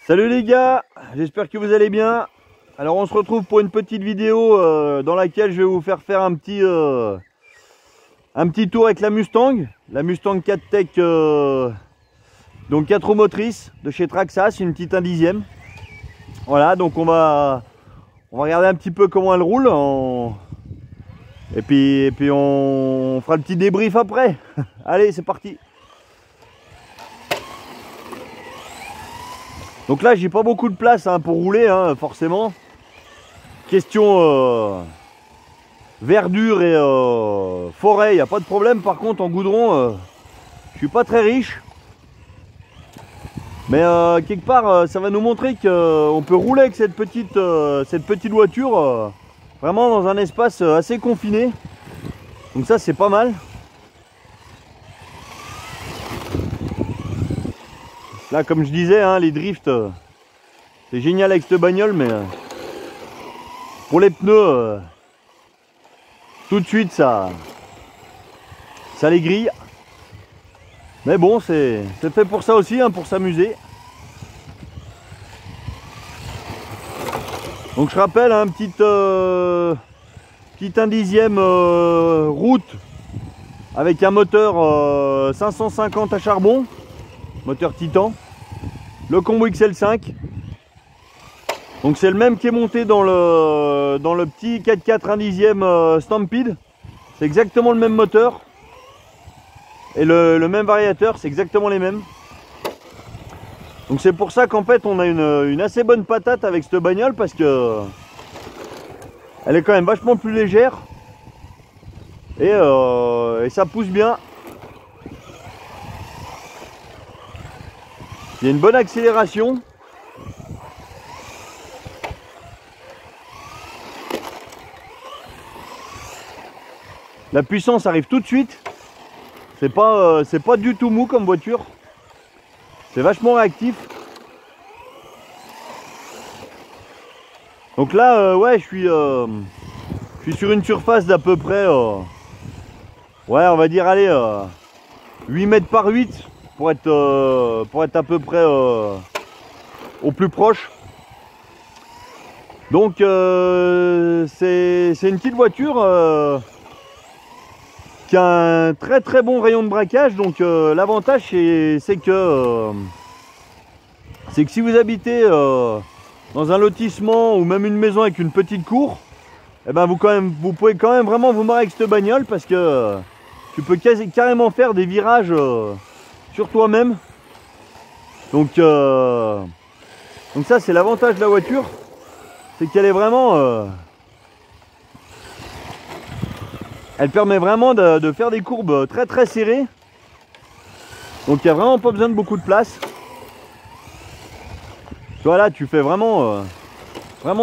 Salut les gars, j'espère que vous allez bien. Alors on se retrouve pour une petite vidéo dans laquelle je vais vous faire un petit tour avec la Mustang 4 Tech, donc 4 roues motrices de chez Traxxas, une petite 1/10e. Voilà, donc on va regarder un petit peu comment elle roule et puis on fera le petit débrief après. Allez, c'est parti. Donc là, j'ai pas beaucoup de place pour rouler, forcément. Question verdure et forêt, il n'y a pas de problème. Par contre, en goudron, je suis pas très riche. Mais quelque part, ça va nous montrer qu'on peut rouler avec cette petite voiture vraiment dans un espace assez confiné. Donc ça, c'est pas mal. Là, comme je disais, les drifts, c'est génial avec cette bagnole, mais pour les pneus, tout de suite, ça les grille. Mais bon, c'est fait pour ça aussi, pour s'amuser. Donc je rappelle, petite 1/10e route avec un moteur 550 à charbon, moteur Titan, le combo XL5. Donc c'est le même qui est monté dans le petit 4x4 1/10e Stampede. C'est exactement le même moteur et le même variateur, c'est exactement les mêmes. Donc c'est pour ça qu'en fait on a une assez bonne patate avec cette bagnole, parce que elle est quand même vachement plus légère et ça pousse bien. Il y a une bonne accélération. La puissance arrive tout de suite. C'est pas du tout mou comme voiture. C'est vachement réactif. Donc là, ouais, je suis sur une surface d'à peu près, ouais, on va dire, allez, 8 mètres par 8 pour être à peu près au plus proche. Donc c'est une petite voiture qui a un très très bon rayon de braquage. Donc l'avantage c'est que si vous habitez dans un lotissement ou même une maison avec une petite cour, eh ben vous pouvez quand même vraiment vous marrer avec cette bagnole, parce que tu peux carrément faire des virages sur toi-même. Donc ça, c'est l'avantage de la voiture, c'est qu'elle est vraiment elle permet vraiment de faire des courbes très très serrées. Donc il n'y a vraiment pas besoin de beaucoup de place. Voilà, tu fais vraiment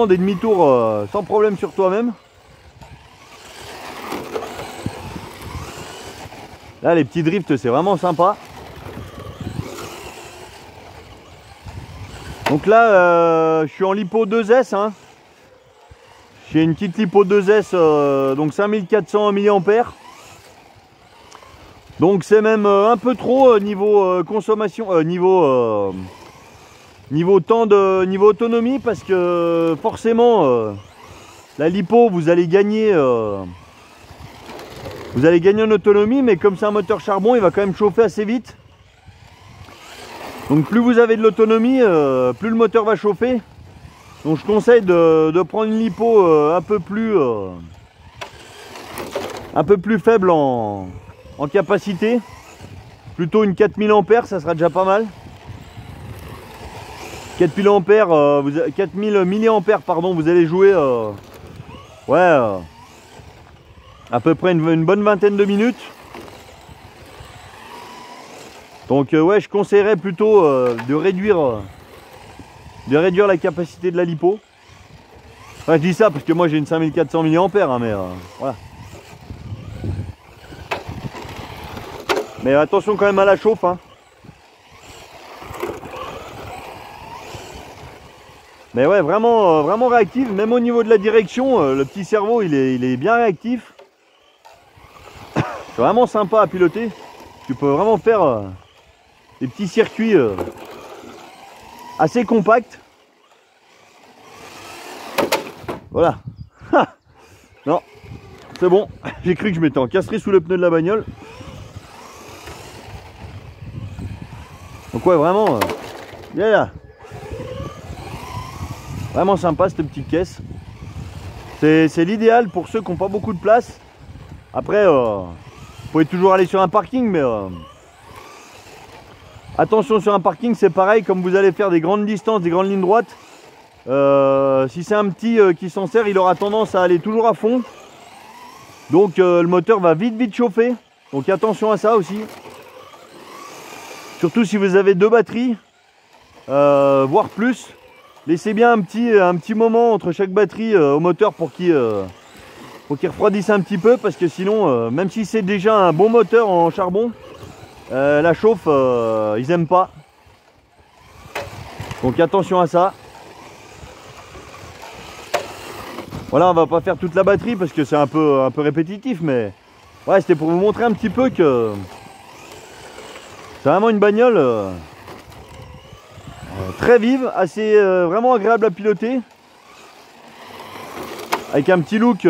des demi-tours sans problème sur toi-même. Là, les petits drifts, c'est vraiment sympa. Donc là, je suis en lipo 2S. J'ai une petite lipo 2S, donc 5400 mAh. Donc c'est même un peu trop niveau consommation, niveau autonomie, parce que forcément la lipo, vous allez gagner en autonomie, mais comme c'est un moteur charbon, il va quand même chauffer assez vite. Donc plus vous avez de l'autonomie, plus le moteur va chauffer. Donc je conseille de prendre une lipo un peu plus faible en capacité. Plutôt une 4000 ampères, ça sera déjà pas mal. 4000 milliampères, pardon, vous allez jouer ouais, à peu près une bonne vingtaine de minutes. Donc ouais, je conseillerais plutôt de réduire la capacité de la lipo. Enfin, je dis ça parce que moi j'ai une 5400 mAh, mais voilà. Mais attention quand même à la chauffe. Mais ouais, vraiment réactive. Même au niveau de la direction, le petit cerveau il est bien réactif. C'est vraiment sympa à piloter. Tu peux vraiment faire des petits circuits assez compact. Voilà. Non, c'est bon. J'ai cru que je m'étais encastré sous le pneu de la bagnole. Donc ouais, vraiment, yeah. Vraiment sympa cette petite caisse. C'est l'idéal pour ceux qui n'ont pas beaucoup de place. Après, vous pouvez toujours aller sur un parking, mais attention, sur un parking, c'est pareil, comme vous allez faire des grandes distances, des grandes lignes droites. Si c'est un petit qui s'en sert, il aura tendance à aller toujours à fond. Donc le moteur va vite chauffer. Donc attention à ça aussi. Surtout si vous avez 2 batteries, voire plus. Laissez bien un petit moment entre chaque batterie au moteur pour qu'il refroidisse un petit peu. Parce que sinon, même si c'est déjà un bon moteur en charbon, la chauffe, ils n'aiment pas. Donc attention à ça. Voilà, on va pas faire toute la batterie parce que c'est un peu répétitif, mais ouais, c'était pour vous montrer un petit peu que c'est vraiment une bagnole très vive, assez vraiment agréable à piloter, avec un petit look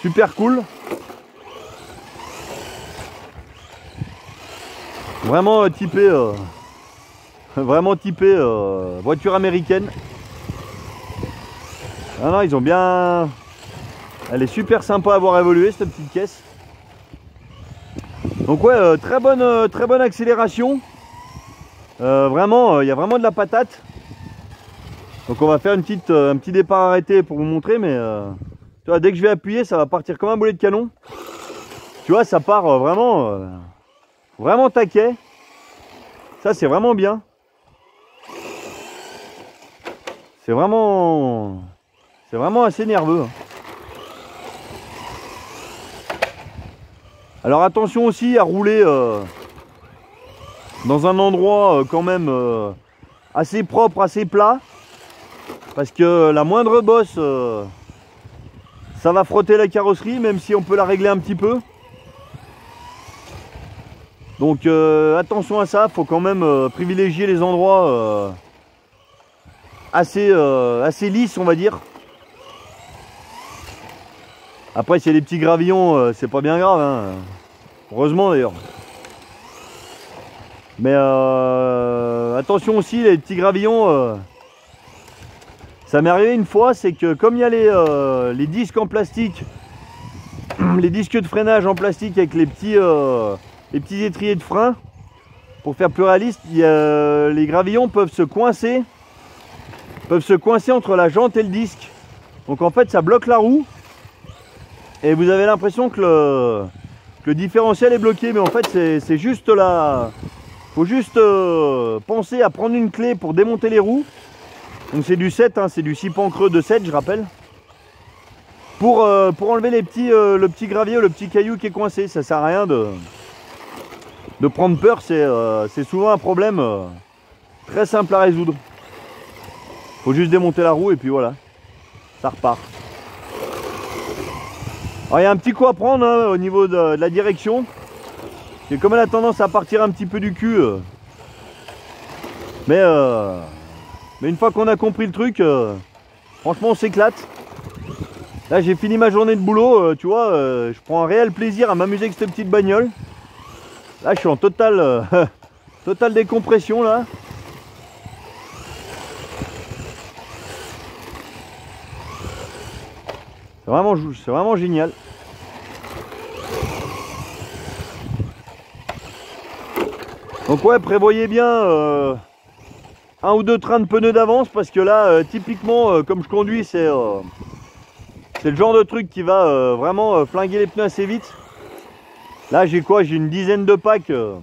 super cool. Vraiment typé voiture américaine. Ah non, ils ont bien... Elle est super sympa à avoir évolué cette petite caisse. Donc ouais, très bonne accélération. Vraiment, il y a vraiment de la patate. Donc on va faire un petit départ arrêté pour vous montrer, mais tu vois, dès que je vais appuyer, ça va partir comme un boulet de canon. Tu vois, ça part vraiment taquet. Ça, c'est vraiment bien. C'est vraiment assez nerveux. Alors attention aussi à rouler dans un endroit quand même assez propre, assez plat. Parce que la moindre bosse, ça va frotter la carrosserie, même si on peut la régler un petit peu. Donc attention à ça, il faut quand même privilégier les endroits assez lisses, on va dire. Après, s'il y a des petits gravillons, c'est pas bien grave, hein. Heureusement d'ailleurs. Mais attention aussi, les petits gravillons. Ça m'est arrivé une fois, c'est que comme il y a les disques en plastique, les disques de freinage en plastique avec les petits étriers de frein, pour faire plus réaliste, les gravillons peuvent se coincer entre la jante et le disque. Donc en fait, ça bloque la roue. Et vous avez l'impression que le différentiel est bloqué, mais en fait c'est juste là. Faut juste penser à prendre une clé pour démonter les roues. Donc c'est du 7, hein, c'est du 6 pans creux de 7, je rappelle. Pour enlever le petit gravier ou le petit caillou qui est coincé. Ça sert à rien de prendre peur, c'est souvent un problème très simple à résoudre. Faut juste démonter la roue et puis voilà, ça repart. Alors il y a un petit coup à prendre hein, au niveau de la direction. Et comme elle a tendance à partir un petit peu du cul. Mais une fois qu'on a compris le truc, franchement on s'éclate. Là j'ai fini ma journée de boulot, tu vois, je prends un réel plaisir à m'amuser avec cette petite bagnole. Là je suis en totale décompression là. C'est vraiment génial. Donc ouais, prévoyez bien un ou deux trains de pneus d'avance parce que là, typiquement, comme je conduis, c'est le genre de truc qui va vraiment flinguer les pneus assez vite. Là, j'ai quoi? J'ai une dizaine de packs. Je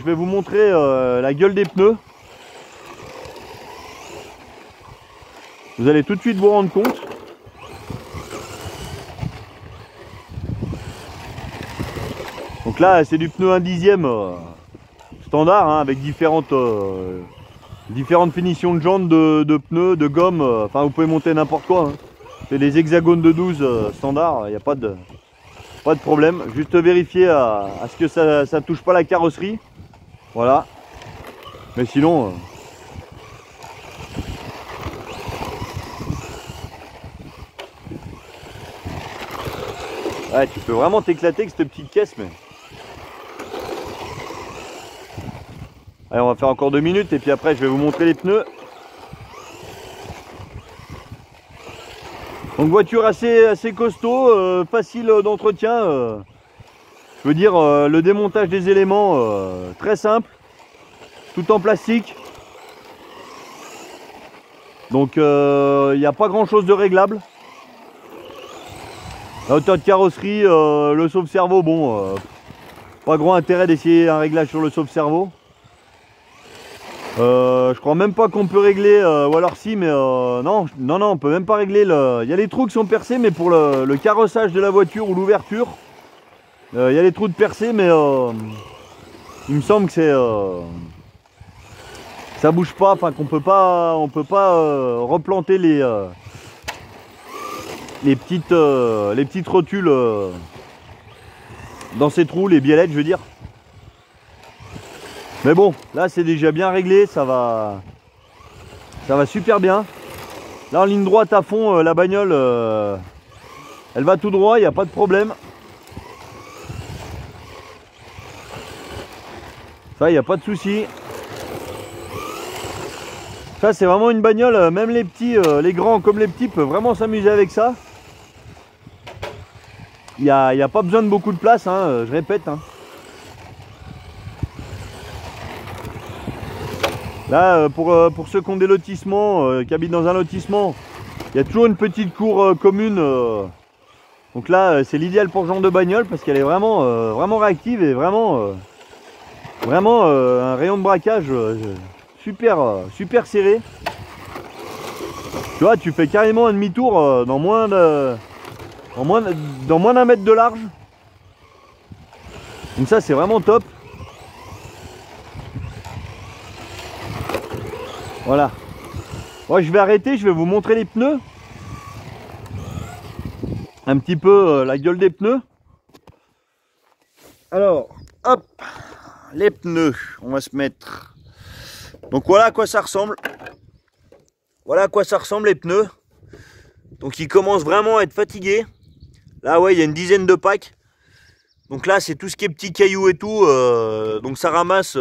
vais vous montrer la gueule des pneus. Vous allez tout de suite vous rendre compte. Donc là, c'est du pneu 1/10 standard, hein, avec différentes finitions de jantes, de pneus, de gomme. Enfin, vous pouvez monter n'importe quoi. Hein. C'est des hexagones de 12 standard. Il n'y a pas de pas de problème. Juste vérifier à ce que ça touche pas la carrosserie. Voilà. Mais sinon... Ouais, tu peux vraiment t'éclater avec cette petite caisse, mais... Allez, on va faire encore 2 minutes et puis après je vais vous montrer les pneus. Donc voiture assez costaud, facile d'entretien. Je veux dire, le démontage des éléments, très simple. Tout en plastique. Donc il n'y a pas grand chose de réglable. La hauteur de carrosserie, le sauve-cerveau, bon, pas grand intérêt d'essayer un réglage sur le sauve-cerveau. Je crois même pas qu'on peut régler, ou alors si, mais non, on peut même pas régler. Il y a les trous qui sont percés, mais pour le carrossage de la voiture ou l'ouverture, il y a les trous de percés, mais il me semble que ça bouge pas, enfin qu'on peut pas, replanter les petites rotules dans ces trous, les biellettes, je veux dire. Mais bon, là c'est déjà bien réglé, ça va super bien. Là en ligne droite à fond, la bagnole, elle va tout droit, il n'y a pas de problème. Ça, il n'y a pas de souci. Ça c'est vraiment une bagnole, même les petits, les grands comme les petits peuvent vraiment s'amuser avec ça. Il n'y a pas besoin de beaucoup de place, hein, je répète. Hein. Là, pour ceux qui ont des lotissements, qui habitent dans un lotissement, il y a toujours une petite cour commune. Donc là, c'est l'idéal pour ce genre de bagnole parce qu'elle est vraiment réactive et vraiment un rayon de braquage super serré. Tu vois, tu fais carrément un demi-tour dans moins d'un mètre de large. Donc ça, c'est vraiment top. Voilà. Moi, je vais arrêter, je vais vous montrer les pneus. Un petit peu la gueule des pneus. Alors, hop, les pneus, on va se mettre. Donc voilà à quoi ça ressemble. Voilà à quoi ça ressemble les pneus. Donc ils commencent vraiment à être fatigués. Là, ouais, il y a une dizaine de packs. Donc là, c'est tout ce qui est petits cailloux et tout. Donc ça ramasse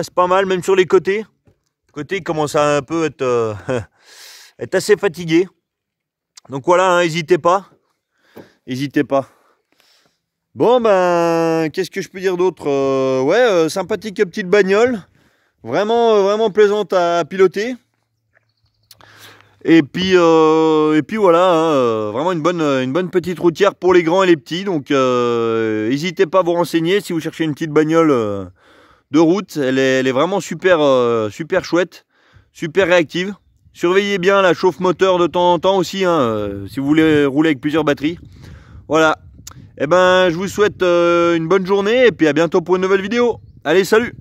pas mal, même sur les côtés. Côté commence à un peu être assez fatigué. Donc voilà, n'hésitez pas. N'hésitez pas. Bon ben, qu'est-ce que je peux dire d'autre? Ouais, sympathique petite bagnole. Vraiment plaisante à piloter. Et puis voilà, hein, vraiment une bonne petite routière pour les grands et les petits. Donc n'hésitez pas à vous renseigner si vous cherchez une petite bagnole de route. Elle est vraiment super chouette, super réactive. Surveillez bien la chauffe moteur de temps en temps aussi, hein, si vous voulez rouler avec plusieurs batteries. Voilà. Et ben, je vous souhaite une bonne journée et puis à bientôt pour une nouvelle vidéo. Allez, salut!